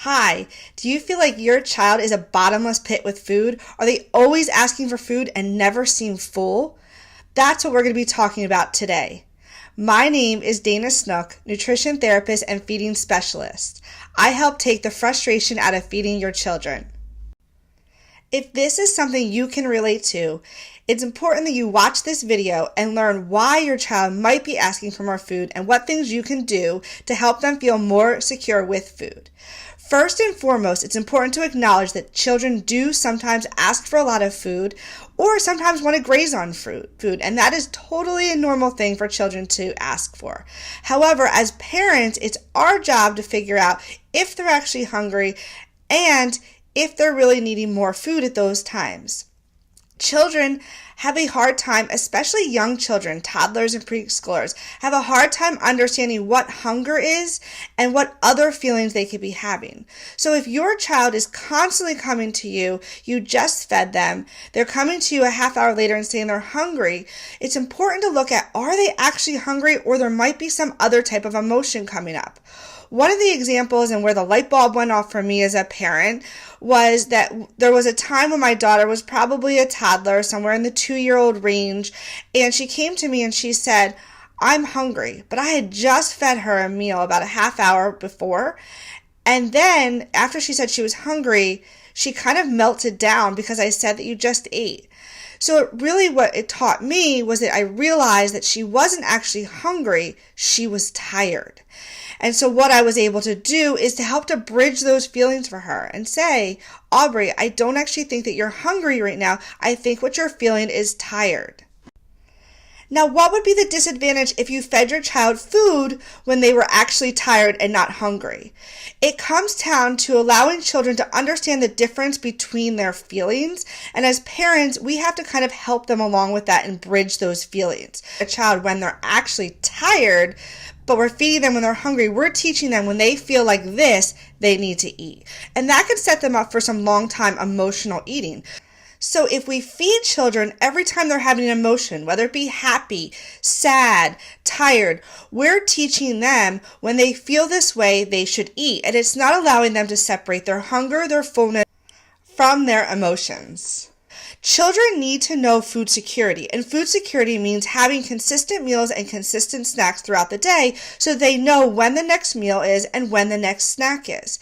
Hi, do you feel like your child is a bottomless pit with food? Are they always asking for food and never seem full? That's what we're going to be talking about today. My name is Dana Snook, nutrition therapist and feeding specialist. I help take the frustration out of feeding your children. If this is something you can relate to, it's important that you watch this video and learn why your child might be asking for more food and what things you can do to help them feel more secure with food. First and foremost, it's important to acknowledge that children do sometimes ask for a lot of food or sometimes want to graze on food, and that is totally a normal thing for children to ask for. However, as parents, it's our job to figure out if they're actually hungry and if they're really needing more food at those times. Children have a hard time, especially young children, toddlers and preschoolers, have a hard time understanding what hunger is and what other feelings they could be having. So if your child is constantly coming to you, you just fed them, they're coming to you a half hour later and saying they're hungry, it's important to look at, are they actually hungry, or there might be some other type of emotion coming up. One of the examples and where the light bulb went off for me as a parent was that there was a time when my daughter was probably a toddler, somewhere in the 2-year-old range, and she came to me and she said, "I'm hungry," but I had just fed her a meal about a half hour before. And then after she said she was hungry, she kind of melted down because I said that you just ate. So what it taught me was that I realized that she wasn't actually hungry, she was tired. And so what I was able to do is to help to bridge those feelings for her and say, "Aubrey, I don't actually think that you're hungry right now. I think what you're feeling is tired." Now, what would be the disadvantage if you fed your child food when they were actually tired and not hungry? It comes down to allowing children to understand the difference between their feelings. And as parents, we have to kind of help them along with that and bridge those feelings. A child, when they're actually tired, but we're feeding them when they're hungry, we're teaching them when they feel like this, they need to eat. And that could set them up for some long-time emotional eating. So if we feed children every time they're having an emotion, whether it be happy, sad, tired, we're teaching them when they feel this way, they should eat. And it's not allowing them to separate their hunger, their fullness from their emotions. Children need to know food security, and food security means having consistent meals and consistent snacks throughout the day so they know when the next meal is and when the next snack is.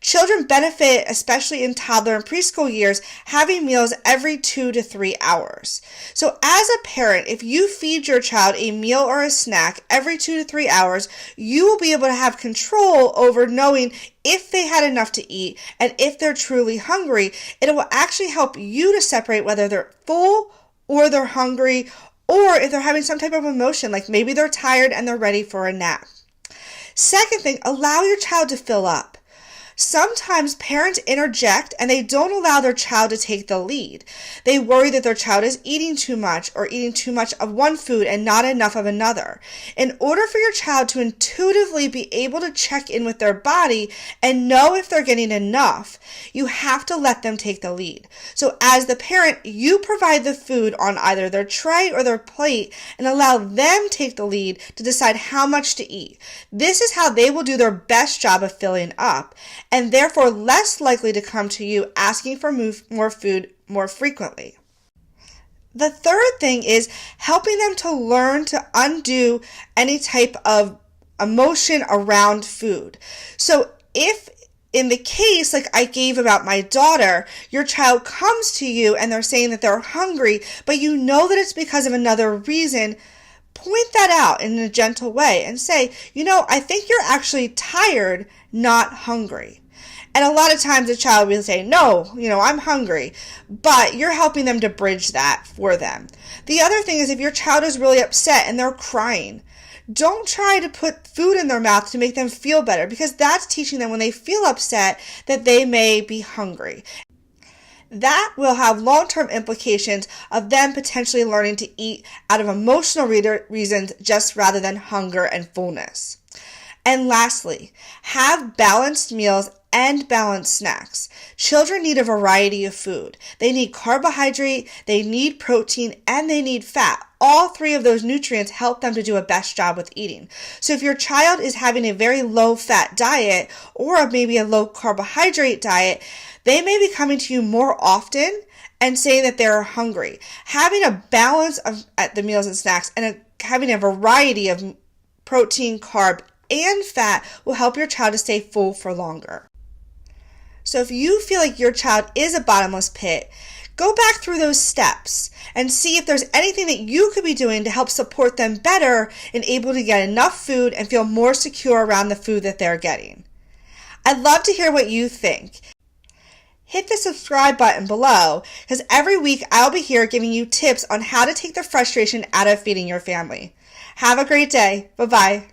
Children benefit, especially in toddler and preschool years, having meals every 2 to 3 hours. So as a parent, if you feed your child a meal or a snack every 2 to 3 hours, you will be able to have control over knowing if they had enough to eat and if they're truly hungry. It will actually help you to separate whether they're full or they're hungry, or if they're having some type of emotion, like maybe they're tired and they're ready for a nap. Second thing, allow your child to fill up. Sometimes parents interject and they don't allow their child to take the lead. They worry that their child is eating too much or eating too much of one food and not enough of another. In order for your child to intuitively be able to check in with their body and know if they're getting enough, you have to let them take the lead. So as the parent, you provide the food on either their tray or their plate and allow them take the lead to decide how much to eat. This is how they will do their best job of filling up, and therefore less likely to come to you asking for more food more frequently. The third thing is helping them to learn to undo any type of emotion around food. So if in the case like I gave about my daughter, your child comes to you and they're saying that they're hungry, but you know that it's because of another reason, point that out in a gentle way and say, I think you're actually tired, not hungry. And a lot of times the child will say, "No, I'm hungry," but you're helping them to bridge that for them. The other thing is, if your child is really upset and they're crying, don't try to put food in their mouth to make them feel better, because that's teaching them when they feel upset that they may be hungry. That will have long-term implications of them potentially learning to eat out of emotional reasons just rather than hunger and fullness. And lastly, have balanced meals and balanced snacks. Children need a variety of food. They need carbohydrate, they need protein, and they need fat. all three of those nutrients help them to do a best job with eating. So if your child is having a very low fat diet or maybe a low carbohydrate diet, they may be coming to you more often and saying that they're hungry. Having a balance at the meals and snacks and having a variety of protein, carb, and fat will help your child to stay full for longer. So if you feel like your child is a bottomless pit, go back through those steps and see if there's anything that you could be doing to help support them better and able to get enough food and feel more secure around the food that they're getting. I'd love to hear what you think. Hit the subscribe button below because every week I'll be here giving you tips on how to take the frustration out of feeding your family. Have a great day. Bye-bye.